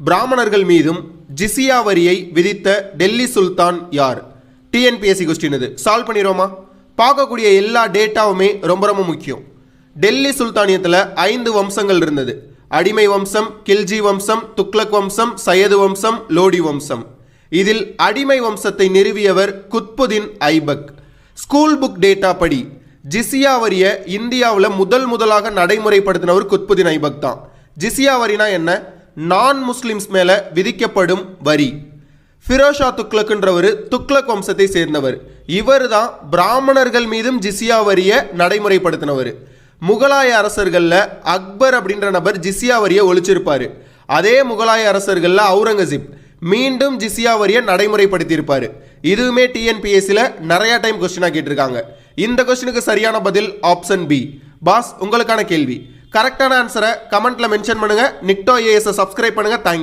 பிராமணர்கள் மீதும் ஜிசியா வரியை விதித்த டெல்லி சுல்தான் யார்? டிஎன்பிஎஸ்சி கொஸ்டின் இது. சால்வ் பண்ணிடுவோமா? பார்க்கக்கூடிய எல்லா டேட்டாவுமே ரொம்ப ரொம்ப முக்கியம். டெல்லி சுல்தானியத்தில் 5 வம்சங்கள் இருந்தது. அடிமை வம்சம், கில்ஜி வம்சம், துக்ளக் வம்சம், சையது வம்சம், லோடி வம்சம். இதில் அடிமை வம்சத்தை நிறுவியவர் Qutbuddin Aibak. School book data படி ஜிசியா வரியை இந்தியாவில் முதலாக நடைமுறைப்படுத்தினவர் குத்புதீன் ஐபக் தான். ஜிசியா வரினா என்ன? நான் முஸ்லிம்ஸ் மேலே விதிக்கப்படும் வரி. ஃபிரோஷா துக்ளக்ன்றவர் துக்ளக் வம்சத்தை சேர்ந்தவர். இவர் தான் பிராமணர்கள் மீதும் ஜிசியா வரியை நடைமுறைப்படுத்தினவர். முகலாய அரசர்களில் அக்பர் அப்படின்ற நபர் ஜிசியா வரியை ஒழிச்சிருப்பார். அதே முகலாய அரசர்களில் அவுரங்கசீப் மீண்டும் ஜிசியா வரியை நடைமுறைப்படுத்தியிருப்பார். இதுவுமே டிஎன்பிஎஸ்சியில் நிறைய டைம் கொஸ்டினாக கேட்டிருக்காங்க. இந்த கொஸ்டினுக்கு சரியான பதில் ஆப்ஷன் பி. பாஸ், உங்களுக்கான கேள்வி. கரெக்டான ஆன்சரை கமெண்ட்ல மென்ஷன் பண்ணுங்க. நிக்டோ ஏஎஸ் சப்ஸ்கிரைப் பண்ணுங்க. தேங்க்யூ.